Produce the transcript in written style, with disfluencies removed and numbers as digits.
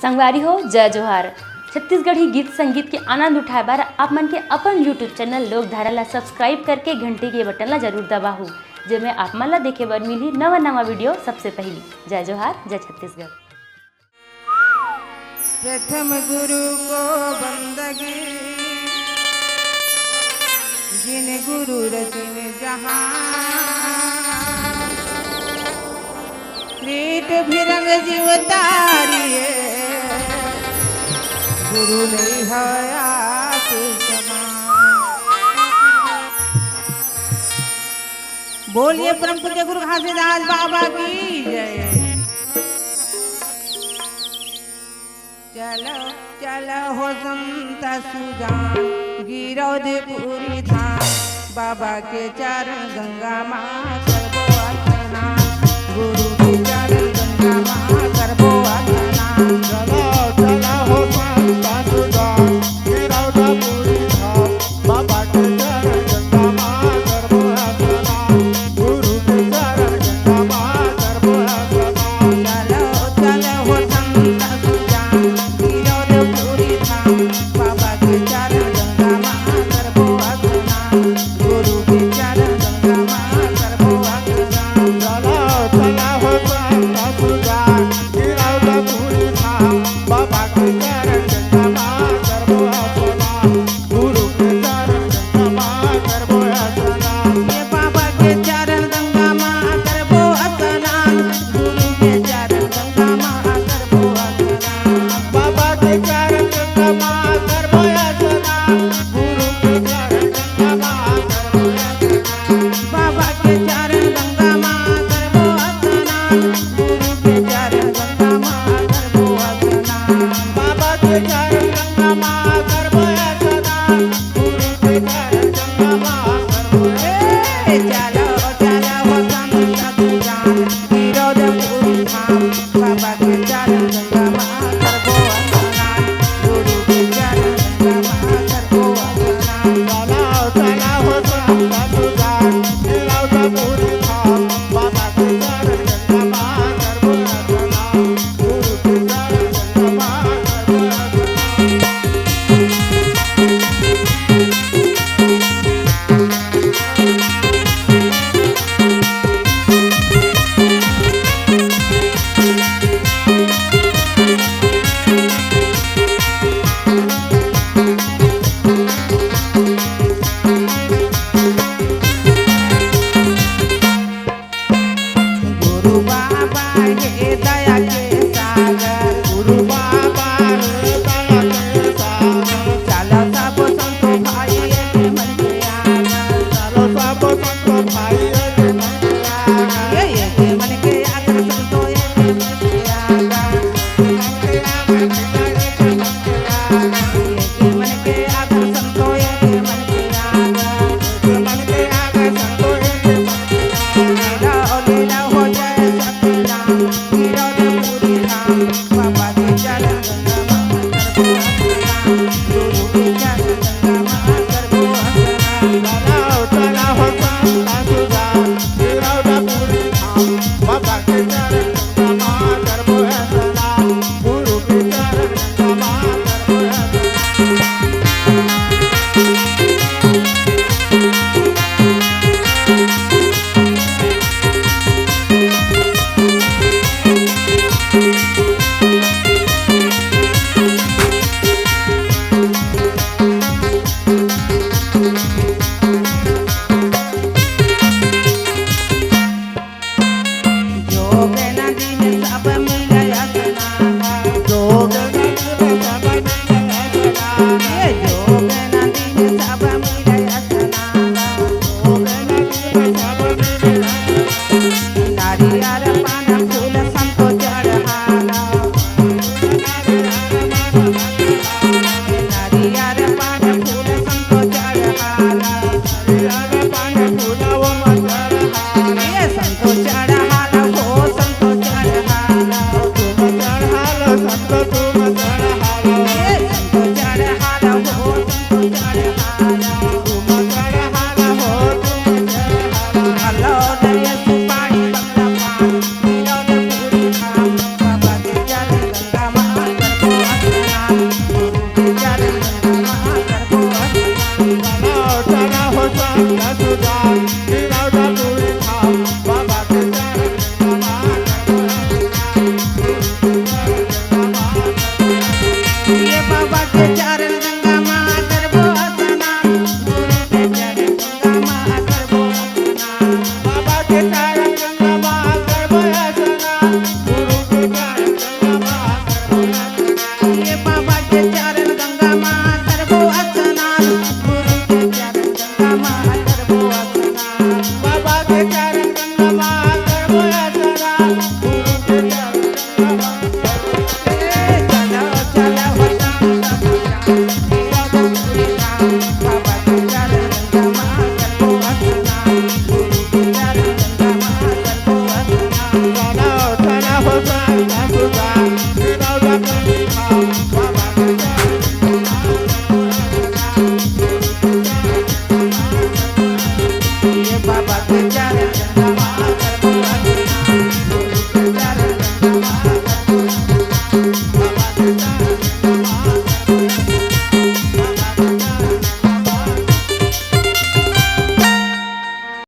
संगवारी हो जय जोहार। छत्तीसगढ़ी गीत संगीत के आनंद उठाए बार आप मन के अपन यूट्यूब चैनल लोकधारा ला सब्सक्राइब करके घंटी के बटन ला जरूर दबाहू, जेमे आप मन ला देखे बर मिली नवा नवा वीडियो सबसे पहली। जय जोहार, जय छत्तीसगढ़। प्रथम गुरु को बंदगी जिन गुरु रचिन जहां, रीत भिरंग जीव तारिये गुरु नहीं हया के समान। बोलिए परम पूज्य गुरु घासीदास बाबा की जय। चलो चलो हो संत सुजान गिरौदपुरी धाम, बाबा के चरण गंगा माँ करबो स्नान, गुरु के चरण गंगा माँ करबो स्नान। चलो चलो हो संत सुजान गिरौदपुरी धाम, बाबा के चरण गंगा माँ करबो स्नान, गुरु के चरण गंगा माँ करबो स्नान। चलो चलो हो संत सुजान गिरौदपुरी धाम, बाबा के चरण गंगा माँ करबो स्नान, गुरु के चरण गंगा माँ करबो स्नान। चलो चलो हो संत सुजान गिरौदपुरी धाम, बाबा के चरण गंगा माँ करबो स्नान, गुरु के चरण गंगा माँ करबो स्नान। ये बाबा के चरण गंगा माँ करबो स्नान, गुरु के चरण गंगा माँ करबो स्नान। बाबा के चरण गंगा माँ करबो स्नान, गुरु के चरण गंगा माँ करबो स्नान। बाबा के चरण गंगा माँ करबो स्नान, गुरु के चरण गंगा माँ करबो स्नान। बाबा के चरण गंगा माँ करबो स्नान, गुरु के चरण गंगा माँ करबो ए चलो चलो हो संत सुजान गिरौदपुरी धाम, बाबा के चरण गंगा माँ करबो स्नान, गुरु के चरण गंगा माँ करबो स्नान। चलो चलो हो संत सुजान गिरौदपुरी धाम, बाबा के चरण गंगा माँ करबो स्नान, गुरु के चरण गंगा माँ करबो स्नान। गुरु बाबा हे दया के सागर, गुरु बाबा रे दया के सागर, चलो सब संतो भाई एक मन के आगर, चलो सब संत भाई के मन के आगर, ये एक मन के आगर संतो एक मन के आगर, एक मन के आगर संतो एक मन के आगर। मन के आगे संतो के मन के आगर। लीला हो जाए सतनाम गिरौदपुरी धाम, बाबा के चरण गंगा माँ करबो स्नान, गुरु के चरण गंगा माँ करबो स्नान। चलो चलो हो संत सुजान गिरौदपुरी धाम, बाबा के चरण गंगा माँ करबो स्नान, गुरु के चरण गंगा माँ करबो स्नान। जोग नदी में सब मिले स्नान, जोग नदी में सब मिले स्नान, ये जोग नदी में सब मिले स्नान। जोग नदी में सब मिले स्नान। नारियल पान फूल संतो चढ़ाना, नारियल पान फूल संतो चढ़ाना, ये संतो चढ़ाना हो संतो चढ़ाना। संत